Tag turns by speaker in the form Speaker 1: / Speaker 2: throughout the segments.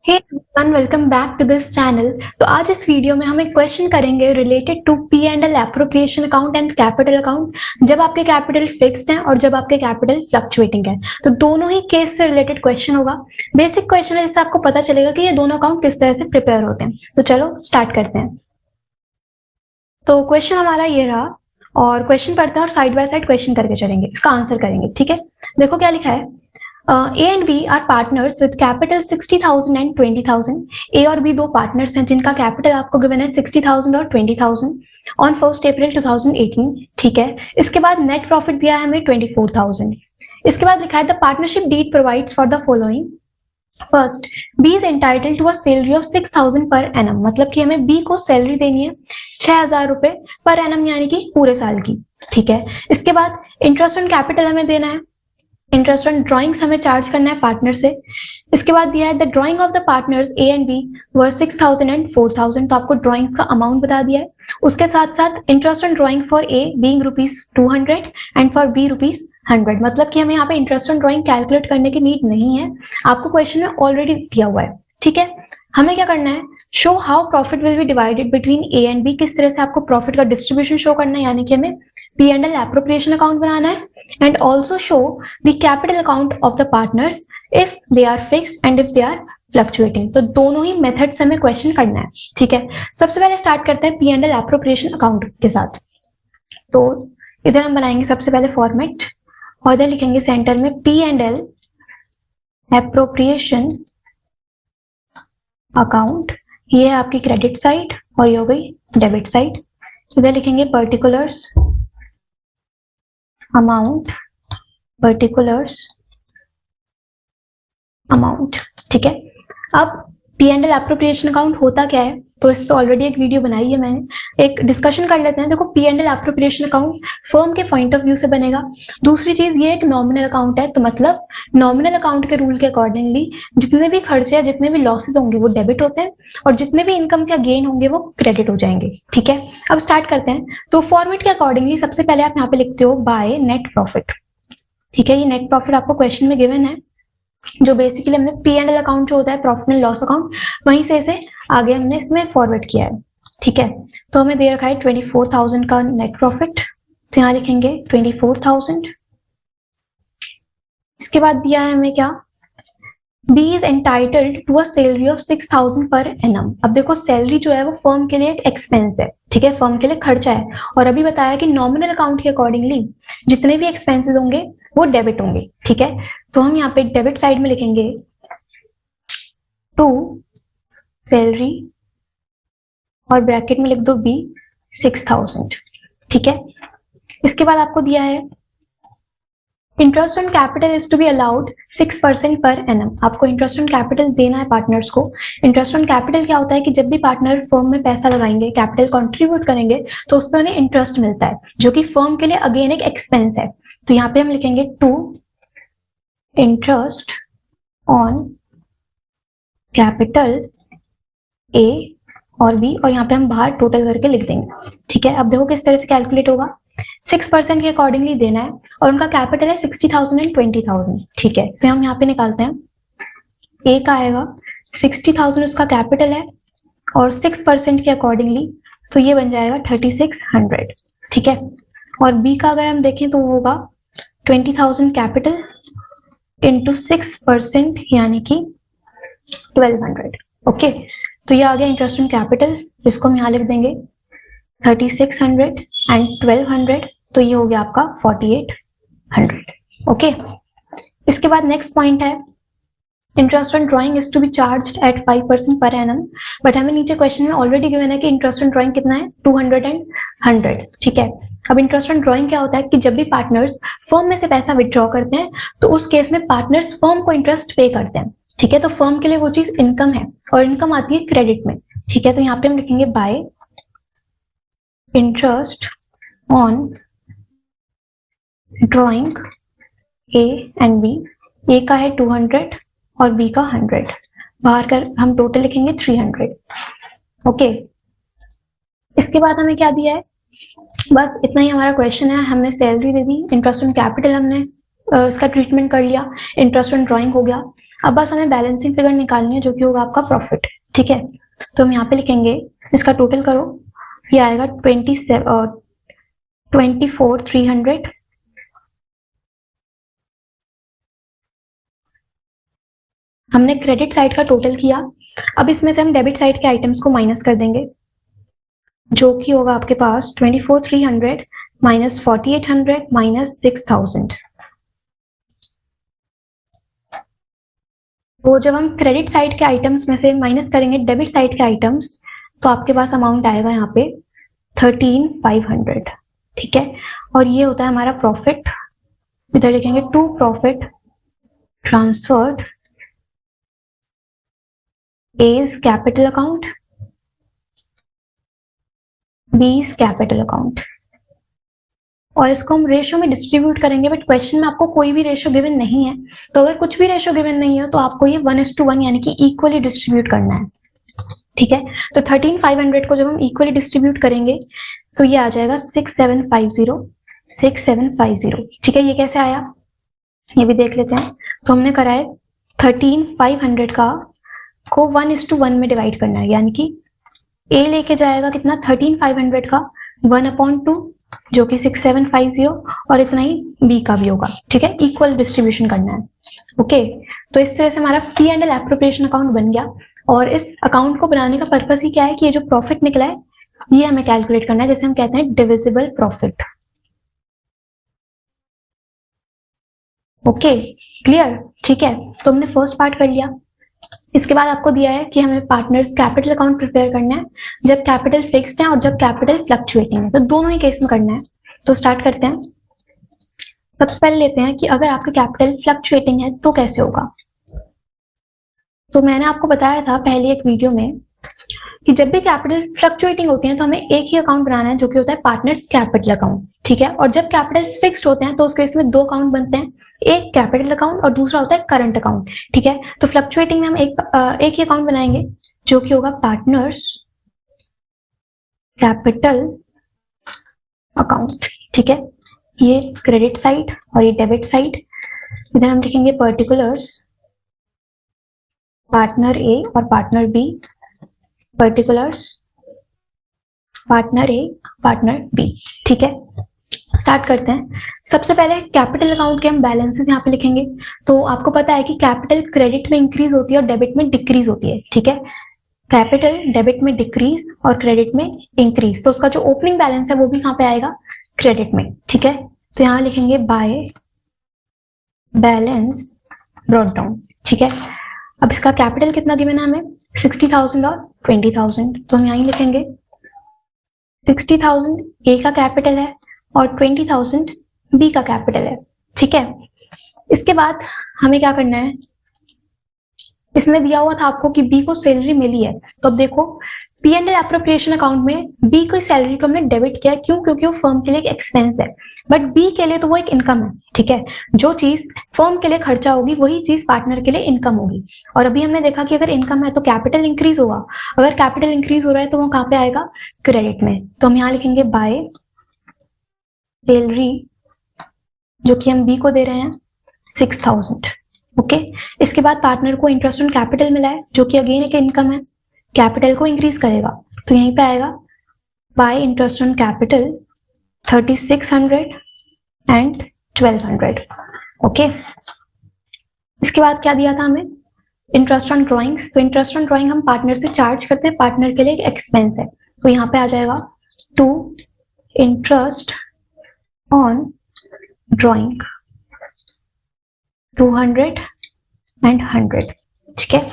Speaker 1: Hey everyone, welcome back to this channel. तो आज इस वीडियो में हम एक क्वेश्चन करेंगे related to P and L appropriation account and capital account. जब आपके कैपिटल फिक्स्ड है और जब आपके कैपिटल फ्लक्चुएटिंग है, तो दोनों ही केस से रिलेटेड क्वेश्चन होगा। बेसिक क्वेश्चन है जिससे आपको पता चलेगा कि ये दोनों अकाउंट किस तरह से प्रिपेयर होते हैं। तो चलो स्टार्ट करते हैं। तो क्वेश्चन हमारा ये रहा और क्वेश्चन पढ़ते हैं और साइड बाय साइड क्वेश्चन करके चलेंगे, इसका आंसर करेंगे। ठीक है, देखो क्या लिखा है। A and B are partners with capital 60,000 and 20,000. A और B दो पार्टनर्स हैं जिनका कैपिटल आपको गिवन है 60,000 और 20,000 ऑन 1 अप्रैल 2018। ठीक है, इसके बाद नेट प्रॉफिट दिया है हमें 24,000। इसके बाद लिखा है the partnership deed provides for the following. First, B is entitled to a salary of 6,000 per annum, मतलब कि हमें B को सैलरी देनी है 6,000 रुपए पर एनम, यानी कि पूरे साल की। ठीक है, इसके बाद इंटरेस्ट ऑन कैपिटल हमें देना है, इंटरेस्ट ऑन ड्रॉइंग्स हमें चार्ज करना है पार्टनर से। इसके बाद दिया है the drawing of the partners A and B were 6,000 and 4,000, तो आपको ड्रॉइंग्स का अमाउंट बता दिया है। उसके साथ साथ interest on drawing for A being ₹200 and for B ₹100, मतलब कि हमें यहाँ पे इंटरेस्ट ऑन ड्रॉइंग कैलकुलेट करने की नीड नहीं है, आपको क्वेश्चन में ऑलरेडी दिया हुआ है। ठीक है, हमें क्या करना है, show how profit will be divided between A and B, किस तरह से आपको प्रॉफिट का डिस्ट्रीब्यूशन शो करना है, यानी कि हमें P and L appropriation account बनाना है। And also show the capital account of the partners if they are fixed and if they are fluctuating. तो दोनों ही मेथड से हमें क्वेश्चन करना है। ठीक है, सबसे पहले स्टार्ट करते हैं P and L appropriation account के साथ। तो इधर हम बनाएंगे सबसे पहले फॉर्मेट और इधर लिखेंगे सेंटर में P and L appropriation account. ये है आपकी क्रेडिट साइड और ये हो गई डेबिट साइड। इधर लिखेंगे पर्टिकुलर्स अमाउंट, पर्टिकुलर्स अमाउंट। ठीक है, अब P and L appropriation account होता क्या है, तो इस पे ऑलरेडी एक वीडियो बनाई है मैंने, एक डिस्कशन कर लेते हैं। देखो, P and L appropriation account firm के पॉइंट ऑफ व्यू से बनेगा। दूसरी चीज ये एक नॉमिनल अकाउंट है, तो मतलब नॉमिनल अकाउंट के रूल के अकॉर्डिंगली जितने भी खर्चे या जितने भी लॉसेज होंगे वो डेबिट होते हैं और जितने भी इनकम्स या गेन होंगे वो क्रेडिट हो जाएंगे। ठीक है, अब स्टार्ट करते हैं। तो फॉर्मेट के अकॉर्डिंगली सबसे पहले आप यहाँ पे लिखते हो बाय नेट प्रॉफिट। ठीक है, ये नेट प्रॉफिट आपको क्वेश्चन में गिवन है, जो बेसिकली हमने पी एंड एल अकाउंट जो होता है प्रॉफिट एंड लॉस अकाउंट, वहीं से इसे आगे हमने इसमें फॉरवर्ड किया है। ठीक है, तो हमें दे रखा है 24,000 का नेट प्रॉफिट, तो यहाँ लिखेंगे 24,000। इसके बाद दिया है हमें क्या, B is entitled to a salary of 6,000 per annum. अब देखो, सैलरी जो है वो फर्म के लिए एक एक्सपेंस है। ठीक है, फर्म के लिए खर्चा है और अभी बताया कि नॉमिनल अकाउंट के अकॉर्डिंगली जितने भी एक्सपेंसेस होंगे वो डेबिट होंगे। ठीक है, तो हम यहाँ पे डेबिट साइड में लिखेंगे टू सैलरी और ब्रैकेट में लिख दो B 6,000। ठीक है, इसके बाद आपको दिया है interest on capital is to be allowed 6% per annum. आपको इंटरेस्ट ऑन कैपिटल देना है पार्टनर्स को। इंटरेस्ट ऑन कैपिटल क्या होता है कि जब भी पार्टनर फर्म में पैसा लगाएंगे, कैपिटल कंट्रीब्यूट करेंगे, तो उसमें उन्हें इंटरेस्ट मिलता है, जो कि फर्म के लिए अगेन एक एक्सपेंस है। तो यहाँ पे हम लिखेंगे to interest on capital A और बी, और यहाँ पे हम बाहर टोटल करके लिख देंगे। ठीक है, अब देखो किस तरह से कैलकुलेट होगा। 6% के अकॉर्डिंगली देना है और उनका कैपिटल है 60,000 एंड 20,000। ठीक है, तो हम यहाँ पे निकालते हैं, ए का आएगा 60,000 उसका कैपिटल है और 6% के अकॉर्डिंगली तो ये बन जाएगा 3,600। ठीक है, और बी का अगर हम देखें तो वो होगा 20,000 कैपिटल इंटू 6% यानी कि 1,200। ओके, तो ये आ गया इंटरेस्ट ऑन कैपिटल, जिसको हम यहाँ लिख देंगे 3,600 एंड 1,200, तो ये हो गया आपका 4,800। ओके, इसके बाद नेक्स्ट पॉइंट है interest on drawing is to be charged at 5% per annum, but हमें नीचे क्वेश्चन में ऑलरेडी गिवन है कि इंटरेस्ट ऑन ड्राइंग कितना है, 200 एंड 100। ठीक है, अब इंटरेस्ट ऑन ड्राइंग क्या होता है कि जब भी पार्टनर्स फर्म में से पैसा विड्रॉ करते हैं तो उस केस में पार्टनर्स फर्म को इंटरेस्ट पे करते हैं। ठीक है, तो फर्म के लिए वो चीज इनकम है और इनकम आती है क्रेडिट में। ठीक है, तो यहाँ पे हम लिखेंगे by interest on drawing A and B. A का है 200 और बी का 100, बाहर कर हम टोटल लिखेंगे 300। ओके, इसके बाद हमें क्या दिया है, बस इतना ही हमारा क्वेश्चन है। हमने salary they the, interest on capital हमने इसका ट्रीटमेंट कर लिया, इंटरेस्ट ऑन ड्राइंग हो गया। अब बस हमें बैलेंसिंग फिगर निकालनी है जो कि होगा आपका प्रॉफिट, ठीक है। तो हम यहाँ पे लिखेंगे, इसका टोटल करो, ये आएगा 24,300। हमने क्रेडिट साइड का टोटल किया। अब इसमें से हम डेबिट साइड के आइटम्स को माइनस कर देंगे, जो कि होगा आपके पास 24,300 माइनस 4,800 माइनस 6,000। तो जब हम क्रेडिट साइड के आइटम्स में से माइनस करेंगे डेबिट साइड के आइटम्स, तो आपके पास अमाउंट आएगा यहाँ पे 13,500, ठीक है। और ये होता है हमारा प्रॉफिट। इधर लिखेंगे to profit transferred as capital account, B is capital account. और इसको हम रेशियो में डिस्ट्रीब्यूट करेंगे, बट क्वेश्चन में आपको कोई भी रेशियो गिवन नहीं है। तो अगर कुछ भी रेशियो गिवन नहीं है तो आपको ये 1:1 यानी कि इक्वली डिस्ट्रीब्यूट करना है, ठीक है। तो 13,500 को जब हम इक्वली डिस्ट्रीब्यूट करेंगे तो ये आ जाएगा 6,750, ठीक है। ये कैसे आया ये भी देख लेते हैं। तो हमने करा है 13,500 का को 1:1 में डिवाइड करना है, यानी कि ए लेके जाएगा कितना 13,500 का 1/2 जो कि 6,750, और इतना ही बी का भी होगा, ठीक है। इक्वल डिस्ट्रीब्यूशन करना है, ओके। तो इस तरह से हमारा P and L appropriation account बन गया। और इस अकाउंट को बनाने का पर्पस ही क्या है कि ये जो प्रॉफिट निकला है ये हमें कैलकुलेट करना है, जैसे हम कहते हैं डिविजिबल प्रॉफिट। ओके, क्लियर, ठीक है। तो हमने फर्स्ट पार्ट कर लिया। इसके बाद आपको दिया है कि हमें पार्टनर्स कैपिटल अकाउंट प्रिपेयर करना है जब कैपिटल फिक्स्ड है और जब कैपिटल फ्लक्चुएटिंग है, तो दोनों ही केस में करना है। तो स्टार्ट करते हैं। सबसे पहले लेते हैं कि अगर आपका कैपिटल फ्लक्चुएटिंग है तो कैसे होगा। तो मैंने आपको बताया था पहले एक वीडियो में कि जब भी कैपिटल फ्लक्चुएटिंग होती है तो हमें एक ही अकाउंट बनाना है जो कि होता है पार्टनर्स कैपिटल अकाउंट, ठीक है। और जब कैपिटल फिक्स्ड होते हैं तो उस केस में दो अकाउंट बनते हैं, एक कैपिटल अकाउंट और दूसरा होता है करंट अकाउंट, ठीक है। तो फ्लक्चुएटिंग में हम एक ही अकाउंट बनाएंगे जो कि होगा पार्टनर्स कैपिटल अकाउंट, ठीक है। ये क्रेडिट साइड और ये डेबिट साइड। इधर हम लिखेंगे पर्टिकुलर्स पार्टनर ए और पार्टनर बी, पर्टिकुलर्स पार्टनर ए पार्टनर बी, ठीक है। स्टार्ट करते हैं। सबसे पहले कैपिटल अकाउंट के हम बैलेंसेस यहाँ पे लिखेंगे। तो आपको पता है कि कैपिटल क्रेडिट में इंक्रीज होती है और डेबिट में डिक्रीज होती है, ठीक है। कैपिटल डेबिट में डिक्रीज और क्रेडिट में इंक्रीज, तो उसका जो ओपनिंग बैलेंस है वो भी कहाँ पे आएगा, क्रेडिट में, ठीक है। तो यहाँ लिखेंगे बाय बैलेंस ब्रॉट डाउन, ठीक है। अब इसका कैपिटल कितना गिवन है हमें 60,000 और 20,000, तो हम यहाँ लिखेंगे 60,000 ए का कैपिटल है और 20,000 बी का कैपिटल है, ठीक है। इसके बाद हमें क्या करना है, इसमें दिया हुआ था आपको कि बी को सैलरी मिली है। तो अब देखो P and L appropriation account में बी की सैलरी को हमने डेबिट किया, क्यों, क्योंकि वो फर्म के लिए एक एक्सपेंस है, बट बी के लिए तो वो एक इनकम है, ठीक है। जो चीज फर्म के लिए खर्चा होगी वही चीज पार्टनर के लिए इनकम होगी। और अभी हमने देखा कि अगर इनकम है तो कैपिटल इंक्रीज होगा, अगर कैपिटल इंक्रीज हो रहा है तो वो कहाँ पे आएगा, क्रेडिट में। तो हम यहाँ लिखेंगे बाय सैलरी जो कि हम बी को दे रहे हैं 6,000, ओके। इसके बाद पार्टनर को इंटरेस्ट ऑन कैपिटल मिला है जो कि अगेन एक इनकम है, कैपिटल को इंक्रीज करेगा, तो यहीं पे आएगा bye interest on capital 3,600 and 1,200, okay. इसके बाद क्या दिया था हमें, इंटरेस्ट ऑन ड्रॉइंग्स। तो इंटरेस्ट ऑन ड्रॉइंग हम पार्टनर से चार्ज करते हैं, पार्टनर के लिए एक एक्सपेंस है, तो यहाँ पे आ जाएगा to interest on drawing 200 and 100, ठीक है।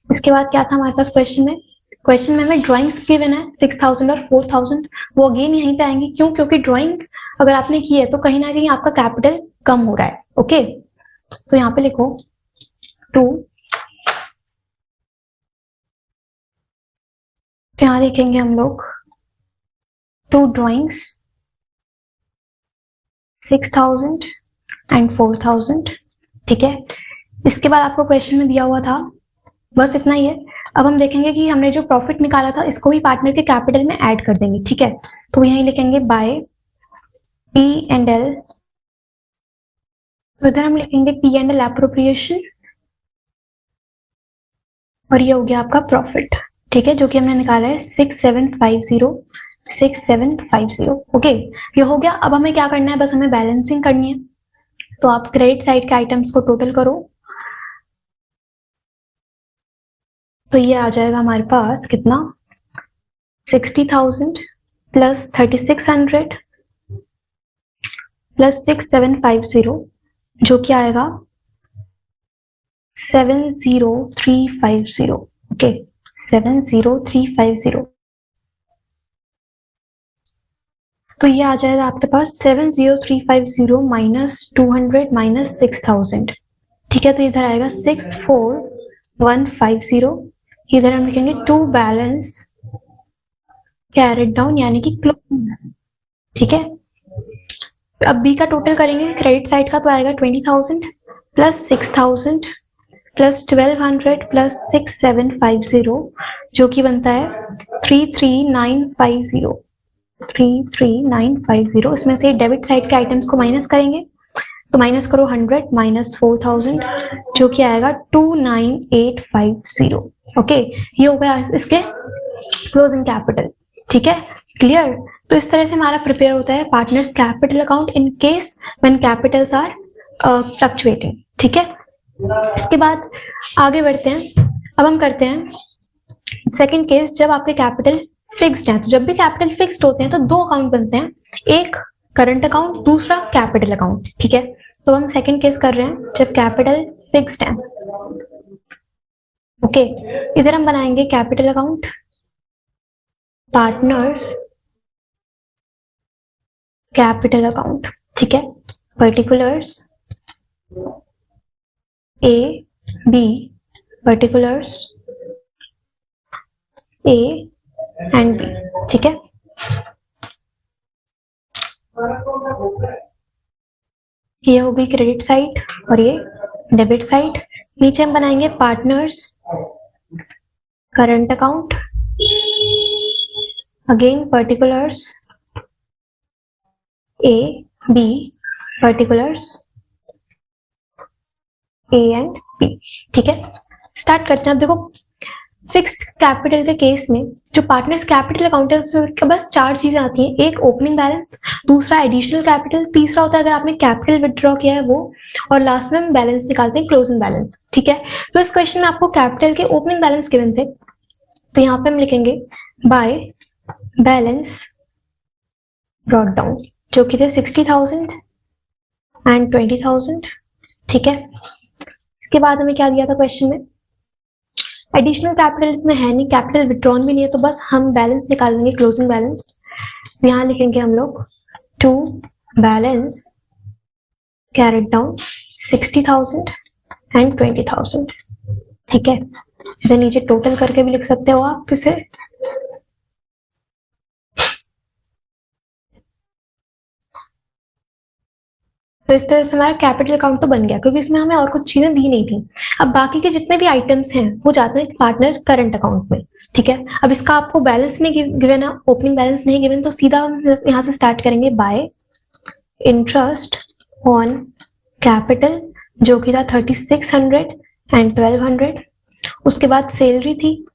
Speaker 1: इसके बाद क्या था हमारे पास क्वेश्चन में हमें ड्राइंग्स गिवन है 6,000 और 4,000, वो अगेन यहीं पे आएंगे, क्यों, क्योंकि ड्राइंग अगर आपने की है तो कहीं ना कहीं आपका कैपिटल कम हो रहा है, ओके। तो यहाँ पे लिखो टू, यहाँ लिखेंगे हम लोग टू ड्राइंग्स 6,000 एंड 4,000, ठीक है। इसके बाद आपको क्वेश्चन में दिया हुआ था बस इतना ही है। अब हम देखेंगे कि हमने जो प्रॉफिट निकाला था इसको भी पार्टनर के कैपिटल में ऐड कर देंगे, ठीक है। तो यहीं लिखेंगे बाय पी एंड एल, तो इधर हम लिखेंगे पी एंड एल एप्रोप्रिएशन और ये हो गया आपका प्रॉफिट, ठीक है, जो कि हमने निकाला है 6750 ओके, ये हो गया। अब हमें क्या करना है, बस हमें बैलेंसिंग करनी है। तो आप क्रेडिट साइड के आइटम्स को टोटल करो, तो ये आ जाएगा हमारे पास कितना, 60,000 प्लस 3600 प्लस 6750, जो कि आएगा 70350 ओके, 70350। तो ये आ जाएगा आपके पास 70350 माइनस 200 माइनस 6000, ठीक है। तो इधर आएगा 64150, इधर हम लिखेंगे टू बैलेंस कैरेट डाउन यानी कि क्लोजिंग, ठीक है। अब बी का टोटल करेंगे क्रेडिट साइड का, तो आएगा 20,000 प्लस 6,000 प्लस 1200 प्लस 6750, जो कि बनता है 33950, 33950। इसमें से डेबिट साइड के आइटम्स को माइनस करेंगे, तो माइनस करो 100 माइनस 4000, जो कि आएगा 29850 ओके। ये हो गया इसके क्लोजिंग कैपिटल, ठीक है, क्लियर। तो इस तरह से हमारा प्रिपेयर होता है partners capital account in case when capitals are fluctuating, ठीक है। इसके बाद आगे बढ़ते हैं। अब हम करते हैं सेकंड केस, जब आपके कैपिटल फिक्स्ड हैं। तो जब भी कैपिटल फिक्स्ड होते हैं तो दो अकाउंट बनते हैं, एक करंट अकाउंट, दूसरा कैपिटल अकाउंट, ठीक है। तो हम सेकंड केस कर रहे हैं जब कैपिटल फिक्स्ड है, ओके। इधर हम बनाएंगे capital account, partners capital account, ठीक है। Particulars A B, particulars A and B, ठीक है। ये हो गई क्रेडिट साइड और ये डेबिट साइड। नीचे हम बनाएंगे partners current account, again particulars A B, particulars A and B, ठीक है। स्टार्ट करते हैं। अब देखो फिक्स्ड कैपिटल के केस में जो पार्टनर्स कैपिटल अकाउंट है उसमें बस चार चीजें आती हैं, एक ओपनिंग बैलेंस, दूसरा एडिशनल कैपिटल, तीसरा होता है अगर आपने कैपिटल विथड्रॉ किया है वो, और लास्ट में हम बैलेंस निकालते हैं क्लोजिंग बैलेंस, ठीक है। तो इस क्वेश्चन में आपको कैपिटल के ओपनिंग बैलेंस गिवन थे, तो यहाँ पे हम लिखेंगे बाय बैलेंस ब्रॉट डाउन, जो कि थे 60,000 एंड 20,000, ठीक है। इसके बाद हमें क्या दिया था क्वेश्चन में, एडिशनल कैपिटल इसमें है नहीं, कैपिटल विड्रॉन भी नहीं है, तो बस हम बैलेंस निकाल लेंगे क्लोजिंग बैलेंस। तो यहाँ लिखेंगे हम लोग to balance carried down 60,000 and 20,000, ठीक है। इधर नीचे टोटल करके भी लिख सकते हो आप इसे, तो इस तरह से हमारा कैपिटल अकाउंट तो बन गया, क्योंकि इसमें हमें और कुछ चीजें दी नहीं थी। अब बाकी के जितने भी आइटम्स हैं वो जाते हैं पार्टनर करंट अकाउंट में, ठीक है। अब इसका आपको बैलेंस में गिवन है, ओपनिंग बैलेंस नहीं गिवन, तो सीधा हम यहाँ से स्टार्ट करेंगे बाय इंटरेस्ट ऑन कैपिटल, जो कि था 3600 एंड 1200। उसके बाद सैलरी थी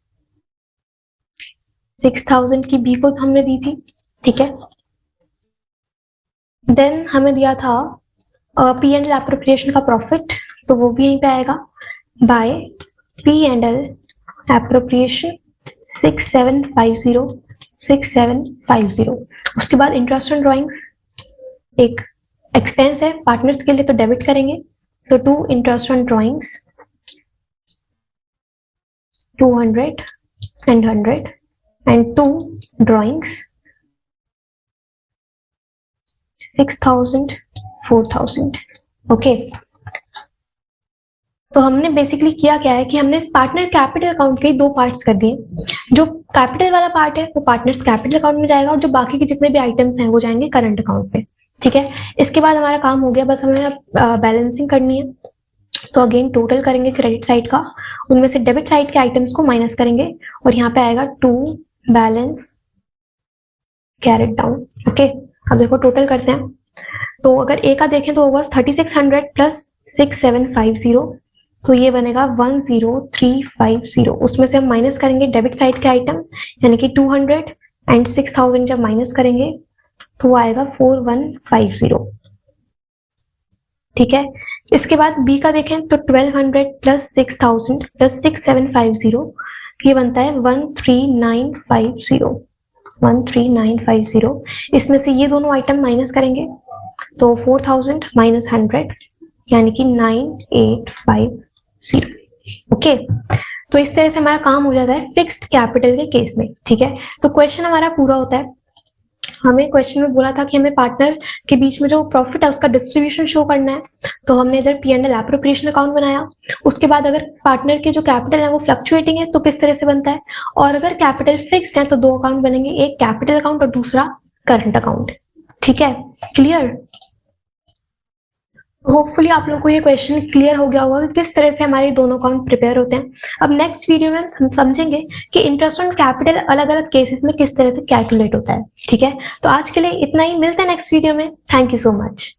Speaker 1: 6000 की, बी को हमने दी थी, ठीक है। देन हमें दिया था पी एंड एल एप्रोप्रिएशन का प्रॉफिट, तो वो भी यहीं पे आएगा by P and L appropriation 6750। उसके बाद इंटरेस्ट ऑन ड्राइंग्स एक एक्सपेंस है पार्टनर्स के लिए, तो डेबिट करेंगे, तो to interest on drawings 200 and 100 and to drawings 6,000 4,000, okay. तो हमने बेसिकली किया क्या है कि हमने इस पार्टनर कैपिटल अकाउंट के दो पार्ट्स कर दिए। जो कैपिटल वाला पार्ट है वो पार्टनर्स कैपिटल अकाउंट में जाएगा, और जो बाकी के जितने भी आइटम्स हैं वो जाएंगे करंट अकाउंट पे, ठीक है। इसके बाद हमारा काम हो गया, बस हमें बैलेंसिंग करनी है। तो अगेन टोटल करेंगे क्रेडिट साइड का, उनमें से डेबिट साइड के आइटम्स को माइनस करेंगे, और यहाँ पे आएगा to balance carried down, okay. अब देखो टोटल करते हैं, तो अगर ए का देखें तो वो 3600 प्लस 6750 तो ये बनेगा 10350। उसमें से हम माइनस करेंगे डेबिट साइड के आइटम, यानी कि 200 एंड 6000 जब माइनस करेंगे तो वो आएगा 4150। ठीक है, इसके बाद बी का देखें तो 1200 प्लस 6000 प्लस 6750 ये बनता है 13950। 13950 इसमें से ये दोनों आइटम माइनस करेंगे तो 4000 माइनस 100 यानी कि 9850। ओके, तो इस तरह से हमारा काम हो जाता है फिक्स्ड कैपिटल के केस में। ठीक है, तो क्वेश्चन हमारा पूरा होता है। हमें क्वेश्चन में बोला था कि हमें पार्टनर के बीच में जो प्रॉफिट है उसका डिस्ट्रीब्यूशन शो करना है, तो हमने इधर P and L appropriation account बनाया। उसके बाद अगर पार्टनर के जो कैपिटल है वो फ्लक्चुएटिंग है तो किस तरह से बनता है, और अगर कैपिटल फिक्स्ड है तो दो अकाउंट बनेंगे, एक कैपिटल अकाउंट और दूसरा करंट अकाउंट। ठीक है, क्लियर? होपफुली आप लोगों को ये क्वेश्चन क्लियर हो गया होगा कि किस तरह से हमारे दोनों अकाउंट प्रिपेयर होते हैं। अब नेक्स्ट वीडियो में हम समझेंगे कि इंटरेस्ट ऑन कैपिटल अलग अलग केसेस में किस तरह से कैलकुलेट होता है। ठीक है, तो आज के लिए इतना ही, मिलते हैं नेक्स्ट वीडियो में। Thank you so much.